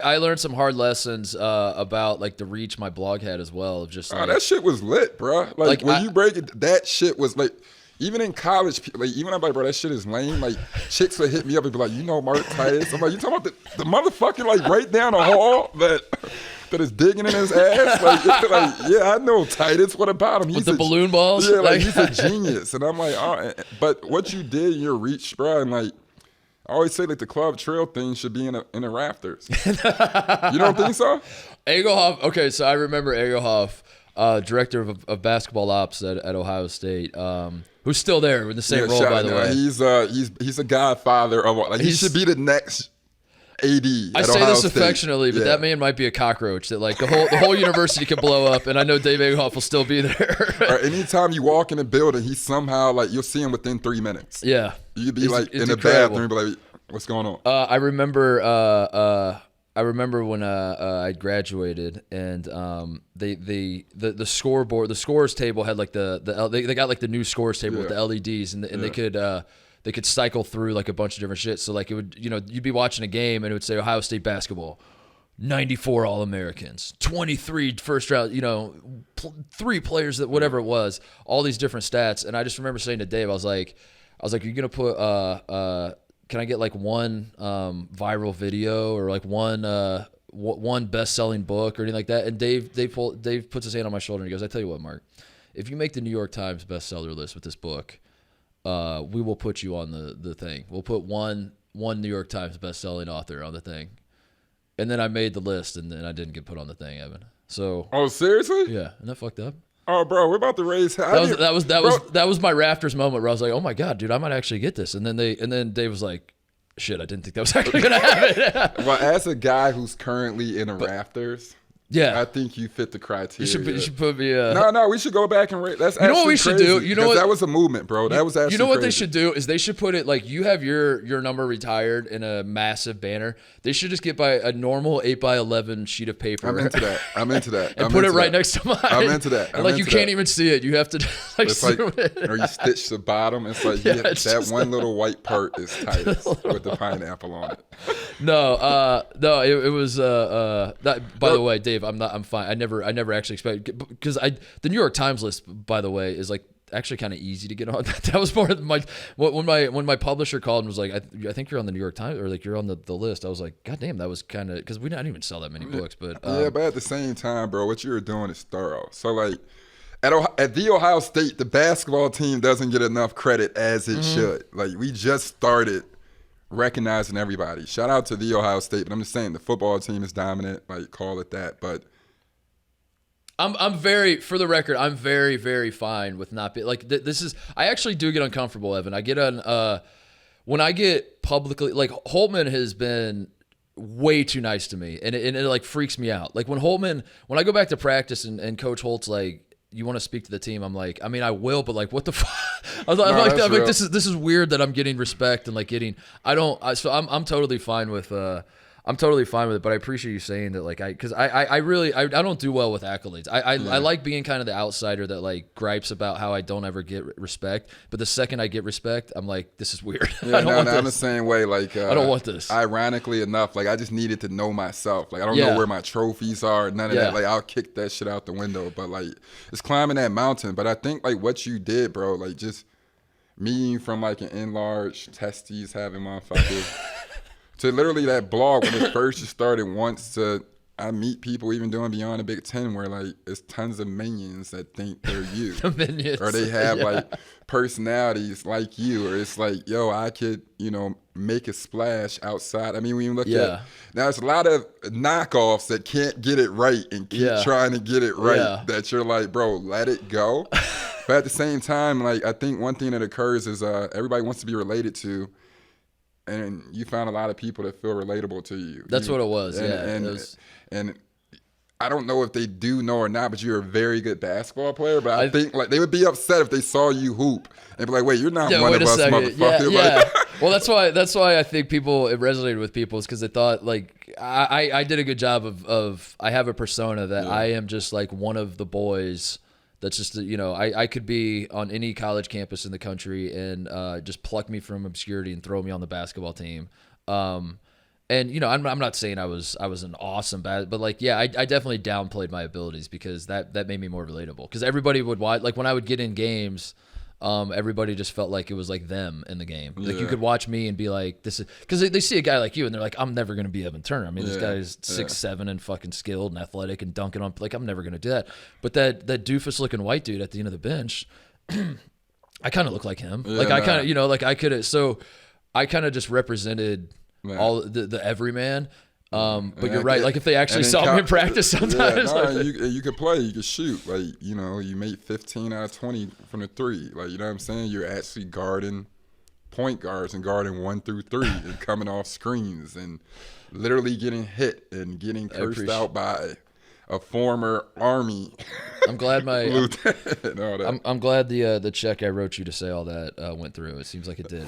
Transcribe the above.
I learned some hard lessons about like the reach my blog had as well. Of just like, that shit was lit, bro. Like when you break it, that shit was like. Even in college, like even I'm like, bro, that shit is lame. Like chicks would hit me up and be like, you know, Mark Titus. I'm like, you talking about the motherfucker like right down the hall that is digging in his ass? Like, yeah, I know Titus. What about him? He's with the balloon balls. Yeah, like he's a genius. And I'm like, oh, but what you did in your reach, bro, and like. I always say like the club trail thing should be in the rafters. You don't think so? Egelhoff. Okay, so I remember Egelhoff, director of basketball ops at Ohio State, who's still there in the same role, by the way. He's a godfather of like he should be the next AD. I say this affectionately, but that man might be a cockroach. That like the whole university could blow up, and I know Dave Egelhoff will still be there. Or anytime you walk in a building, he's somehow like you'll see him within 3 minutes. Yeah, you'd be like in the bathroom, and be like, "What's going on?" I remember when I graduated, and the scoreboard, the scores table had like they got like the new scores table with the LEDs, and they could cycle through like a bunch of different shit. So like it would, you'd be watching a game and it would say Ohio State basketball, 94 All-Americans, 23 first round, 3 players that whatever it was, all these different stats. And I just remember saying to Dave, I was like, you're gonna put can I get like one viral video or like one best-selling book or anything like that? And Dave puts his hand on my shoulder and he goes, I tell you what, Mark, if you make the New York Times bestseller list with this book, we will put you on the thing. We'll put one New York Times best-selling author on the thing. And then I made the list, and then I didn't get put on the thing, Evan. So. Oh, seriously? Yeah, isn't that fucked up? Oh, bro, we're about to raise. That was my rafters moment where I was like, oh my god, dude, I might actually get this. And then Dave was like, shit, I didn't think that was actually gonna happen. Well, as a guy who's currently in the rafters. Yeah, I think you fit the criteria. You should put me. No, we should go back and rate. That's you know what we should do. You know what? That was a movement, bro. That was actually. You know what crazy. They should do is they should put it like you have your number retired in a massive banner. They should just get by a normal 8x11 sheet of paper. I'm into that. And put it right next to mine. I'm into that. And like you can't even see it. You have to like zoom it. Or you stitch the bottom. It's like that one little white part is Titus with the pineapple on it. No, it was. By the way, Dave, I'm fine. I never actually expected because the New York Times list, by the way, is like actually kind of easy to get on. That was more of when my publisher called and was like, I think you're on the New York Times or like you're on the list. I was like, God damn, that was kind of because we didn't even sell that many books, but but at the same time, bro, what you were doing is thorough. So like at the Ohio State, the basketball team doesn't get enough credit as it should. Like we just started recognizing everybody. Shout out to the Ohio State, but I'm just saying the football team is dominant. Like call it that, but. I'm very, for the record, I'm very, very fine with not being like this is. I actually do get uncomfortable, Evan. I get on when I get publicly like Holtman has been way too nice to me, and it like freaks me out. Like when I go back to practice and Coach Holt's like, you want to speak to the team? I'm like, I mean, I will, but like, what the fuck? I'm like, this is weird that I'm getting respect and like getting. So I'm totally fine with. I'm totally fine with it, but I appreciate you saying that, like, because I really don't do well with accolades. I like being kind of the outsider that like gripes about how I don't ever get respect, but the second I get respect, I'm like, this is weird. Yeah, I'm the same way. Like, I don't want this. Ironically enough, like I just needed to know myself. Like I don't know where my trophies are, none of that. Like I'll kick that shit out the window, but like it's climbing that mountain. But I think like what you did, bro, like just me from like an enlarged testes having motherfuckers. To literally that blog when it first just started once to I meet people even doing beyond the Big Ten where like it's tons of minions that think they're you. The minions. Or they have like personalities like you, or it's like, yo, I could, make a splash outside. I mean, when you look at now there's a lot of knockoffs that can't get it right and keep trying to get it right that you're like, bro, let it go. But at the same time, like I think one thing that occurs is everybody wants to be related to. And you found a lot of people that feel relatable to you. That's what it was, And I don't know if they do know or not, but you're a very good basketball player. But I think like they would be upset if they saw you hoop and be like, "Wait, you're not one of us, motherfucker." Yeah. Well, that's why I think it resonated with people is because they thought like I did a good job of I have a persona that I am just like one of the boys. That's just, I could be on any college campus in the country and just pluck me from obscurity and throw me on the basketball team. And I'm not saying I was an awesome bad, but like, yeah, I definitely downplayed my abilities because that made me more relatable. Because everybody would watch, like when I would get in games, everybody just felt like it was like them in the game. Like you could watch me and be like, this is because they see a guy like you and they're like, I'm never gonna be Evan Turner. I mean, this guy is 6'7" and fucking skilled and athletic and dunking on, like I'm never gonna do that. But that doofus looking white dude at the end of the bench, I kind of look like him. Like I kind of like I could so I kind of just represented. All the everyman, but you're right. Like if they actually saw me in practice, sometimes you could play, you could shoot. Like you made 15 out of 20 from the three. Like you know what I'm saying. You're actually guarding point guards and guarding 1 through 3 and coming off screens and literally getting hit and getting cursed out by a former Army. I'm glad lieutenant. I'm glad the check I wrote you to say all that went through. It seems like it did.